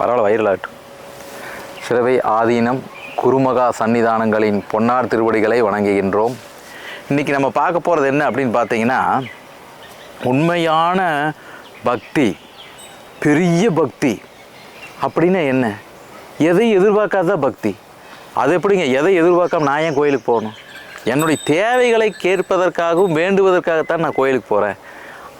பரவாயில்ல வைரலாட்டு. சிறவை ஆதீனம் குருமகா சன்னிதானங்களின் பொன்னார் திருவடிகளை வணங்குகின்றோம். இன்றைக்கி நம்ம பார்க்க போகிறது என்ன அப்படின்னு பார்த்தீங்கன்னா, உண்மையான பக்தி, பெரிய பக்தி அப்படின்னா என்ன? எதை எதிர்பார்க்காத பக்தி. அது எப்படிங்க? எதை எதிர்பார்க்காம நான் ஏன் கோயிலுக்கு போகணும்? என்னுடைய தேவைகளை கேட்பதற்காகவும் வேண்டுவதற்காகத்தான் நான் கோயிலுக்கு போகிறேன்.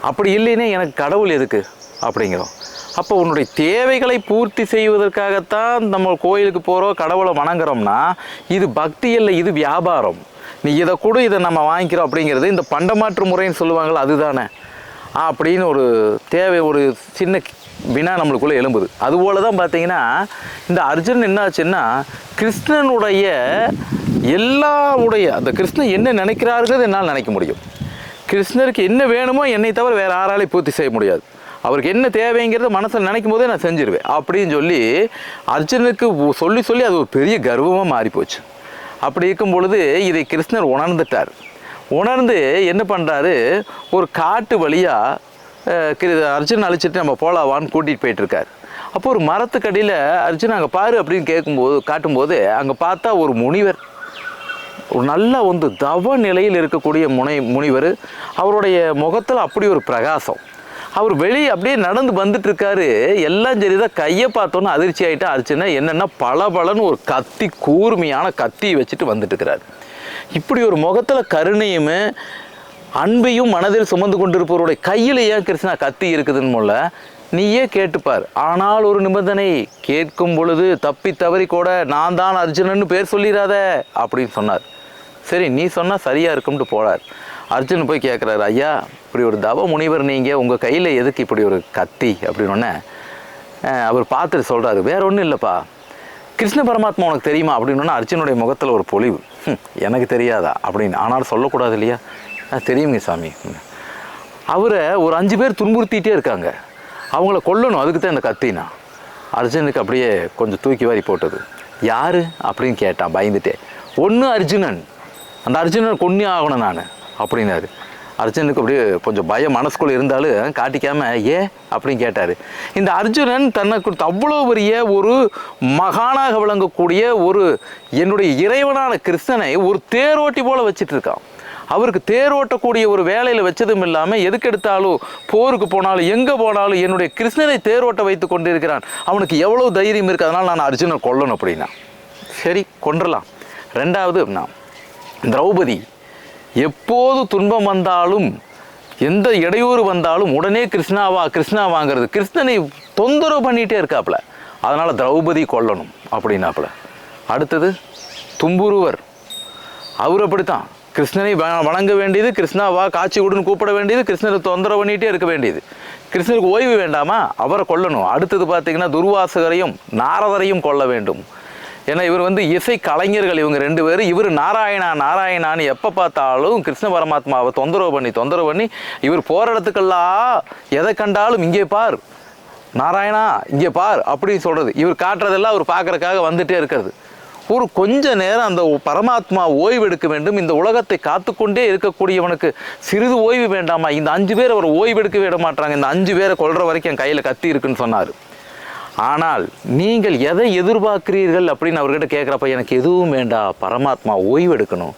அப்படி இல்லைன்னா எனக்கு கடவுள் எதுக்கு அப்படிங்கிறோம். அப்போ உன்னுடைய தேவைகளை பூர்த்தி செய்வதற்காகத்தான் நம்ம கோயிலுக்கு போகிறோம், கடவுளை வணங்குறோம்னா இது பக்தி இல்லை, இது வியாபாரம். நீ இதை கூட இதை நம்ம வாங்கிக்கிறோம் அப்படிங்கிறது இந்த பண்டமாற்று முறைன்னு சொல்லுவாங்களா, அதுதானே அப்படின்னு ஒரு தேவை, ஒரு சின்ன வினா நம்மளுக்குள்ளே எழும்புது. அதுபோல தான் பார்த்தீங்கன்னா இந்த அர்ஜுனன் என்ன ஆச்சுன்னா, கிருஷ்ணனுடைய அந்த கிருஷ்ணன் என்ன நினைக்கிறாருங்கிறது என்னால் நினைக்க முடியும். கிருஷ்ணருக்கு என்ன வேணுமோ என்னை தவிர வேறு யாராலையும் பூர்த்தி செய்ய முடியாது. அவருக்கு என்ன தேவைங்கிறத மனசில் நினைக்கும் போதே நான் செஞ்சிருவேன் அப்படின்னு சொல்லி அர்ஜுனுக்கு சொல்லி சொல்லி அது ஒரு பெரிய கர்வமாக மாறிப்போச்சு. அப்படி இருக்கும் பொழுது இதை கிருஷ்ணர் உணர்ந்துட்டார். உணர்ந்து என்ன பண்ணுறாரு, ஒரு காட்டு வழியாக அர்ஜுன் அழிச்சிட்டு நம்ம போலாவான்னு கூட்டிகிட்டு போயிட்டுருக்கார். அப்போ ஒரு மரத்துக்கடியில் அர்ஜுன் அங்கே பாரு அப்படின்னு காட்டும்போது அங்கே பார்த்தா ஒரு முனிவர், ஒரு நல்ல தவ நிலையில் இருக்கக்கூடிய முனிவர். அவருடைய முகத்தில் அப்படி ஒரு பிரகாசம். அவர் வெளியே அப்படியே நடந்து வந்துட்டு இருக்காரு. எல்லாம் சரிதான், கையை பார்த்தோன்னு அதிர்ச்சி ஆகிட்டா அர்ஜுனா. என்னென்னா பளபளன்னு ஒரு கத்தி, கூர்மையான கத்தியை வச்சுட்டு வந்துட்டு இருக்கிறார். இப்படி ஒரு முகத்தில் கருணையும் அன்பையும் மனதில் சுமந்து கொண்டிருப்பவருடைய கையில் ஏன் கிருஷ்ணா கத்தி இருக்குதுன்னு போல நீயே கேட்டுப்பார். ஆனால் ஒரு நிபந்தனை, கேட்கும் பொழுது தப்பி தவறி கூட நான் தான் அர்ஜுனன்னு பேர் சொல்லிடாத அப்படின்னு சொன்னார். சரி, நீ சொன்னால் சரியாக இருக்கும்ட்டு போகிறார். அர்ஜுன் போய் கேட்குறாரு, ஐயா இப்படி ஒரு தவ முனிவர் நீங்கள், உங்கள் கையில் எதுக்கு இப்படி ஒரு கத்தி அப்படின்னோடனே அவர் பார்த்துட்டு சொல்கிறாரு, வேற ஒன்றும் இல்லைப்பா, கிருஷ்ண பரமாத்மா உனக்கு தெரியுமா அப்படின்னோன்னா அர்ஜுனுடைய முகத்தில் ஒரு பொலிவு. எனக்கு தெரியாதா அப்படின்னு. ஆனாலும் சொல்லக்கூடாது இல்லையா, தெரியுங்க சாமி. அவரை ஒரு 5 பேர் துன்புறுத்திகிட்டே இருக்காங்க, அவங்கள கொல்லணும், அதுக்கு தான் இந்த கத்தினா. அர்ஜுனுக்கு அப்படியே கொஞ்சம் தூக்கி வாரி போட்டது. யார் அப்படின்னு கேட்டான் பயந்துட்டே. ஒன்று அர்ஜுனன், அந்த அர்ஜுனன் கொன்னே ஆகணும் நான் அப்படின்னாரு. அர்ஜுனுக்கு அப்படியே கொஞ்சம் பயம் மனசுக்குள்ளே இருந்தாலும் காட்டிக்காமல் ஏன் அப்படின்னு கேட்டார். இந்த அர்ஜுனன் தனக்கு அவ்வளோ பெரிய ஒரு மகானாக விளங்கக்கூடிய ஒரு என்னுடைய இறைவனான கிருஷ்ணனை ஒரு தேரோட்டி போல் வச்சுட்டு இருக்கான். அவருக்கு தேரோட்டக்கூடிய ஒரு வேலையில் வச்சதும் இல்லாமல் எதுக்கு எடுத்தாலும் போருக்கு போனாலும் எங்கே போனாலும் என்னுடைய கிருஷ்ணனை தேரோட்ட வைத்து கொண்டு இருக்கிறான். அவனுக்கு எவ்வளோ தைரியம் இருக்குது, அதனால் நான் அர்ஜுனனை கொல்லணும் அப்படின்னா. சரி, கொன்றலாம். ரெண்டாவது, நான் திரௌபதி எப்போது துன்பம் வந்தாலும் எந்த இடையூறு வந்தாலும் உடனே கிருஷ்ணாவாங்கிறது, கிருஷ்ணனை தொந்தரவு பண்ணிகிட்டே இருக்காப்புல, அதனால் திரௌபதி கொல்லணும் அப்படின்னாப்புல. அடுத்தது தும்புருவர், அவர் அப்படித்தான், கிருஷ்ணனை வணங்க வேண்டியது, கிருஷ்ணாவா காட்சி கொடுன்னு கூப்பிட வேண்டியது, கிருஷ்ணனை தொந்தரவு பண்ணிகிட்டே இருக்க வேண்டியது. கிருஷ்ணருக்கு ஓய்வு வேண்டாமா, அவரை கொல்லணும். அடுத்தது பார்த்திங்கன்னா துர்வாசகரையும் நாரதரையும் கொல்ல வேண்டும். ஏன்னா இவர் இசை கலைஞர்கள் இவங்க 2 பேரும். இவர் நாராயணான்னு எப்போ பார்த்தாலும் கிருஷ்ண பரமாத்மாவை தொந்தரவு பண்ணி இவர் போகிற இடத்துக்கெல்லாம் எதை கண்டாலும் இங்கே பார் நாராயணா, இங்கே பார் அப்படின்னு சொல்கிறது. இவர் காட்டுறதெல்லாம் அவர் பார்க்குறதுக்காக வந்துகிட்டே இருக்கிறது. ஒரு கொஞ்ச நேரம் அந்த பரமாத்மா ஓய்வு எடுக்க வேண்டும். இந்த உலகத்தை காத்துக்கொண்டே இருக்கக்கூடியவனுக்கு சிறிது ஓய்வு வேண்டாமா? இந்த 5 பேர் அவர் ஓய்வு எடுக்க விட மாட்டாங்க. இந்த 5 பேரை கொல்ற வரைக்கும் என் கையில் கத்தி இருக்குன்னு சொன்னார். ஆனால் நீங்கள் எதை எதிர்பார்க்கிறீர்கள் அப்படின்னு அவர்கிட்ட கேட்குறப்ப, எனக்கு எதுவும் வேண்டாம், பரமாத்மா ஓய்வு எடுக்கணும்,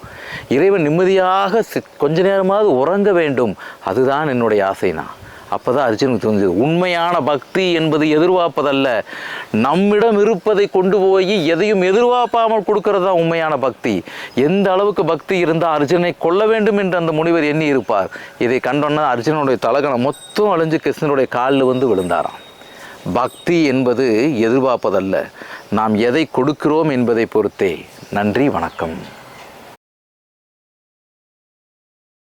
இறைவன் நிம்மதியாக கொஞ்ச நேரமாவது உறங்க வேண்டும், அதுதான் என்னுடைய ஆசைனா. அப்போ தான் அர்ஜுனுக்கு தோணுது, உண்மையான பக்தி என்பது எதிர்பார்ப்பதல்ல, நம்மிடம் இருப்பதை கொண்டு போய் எதையும் எதிர்பார்ப்பாமல் கொடுக்கறது தான் உண்மையான பக்தி. எந்த அளவுக்கு பக்தி இருந்தால் அர்ஜுனை கொல்ல வேண்டும் என்று அந்த முனிவர் எண்ணி இருப்பார். இதை கண்டோன்னா அர்ஜுனனுடைய தலகணம் மொத்தம் அழிஞ்சு கிருஷ்ணனுடைய காலில் விழுந்தாராம். பக்தி என்பது எதிர்பார்ப்பதல்ல, நாம் எதை கொடுக்கிறோம் என்பதை பொறுத்தே. நன்றி, வணக்கம்.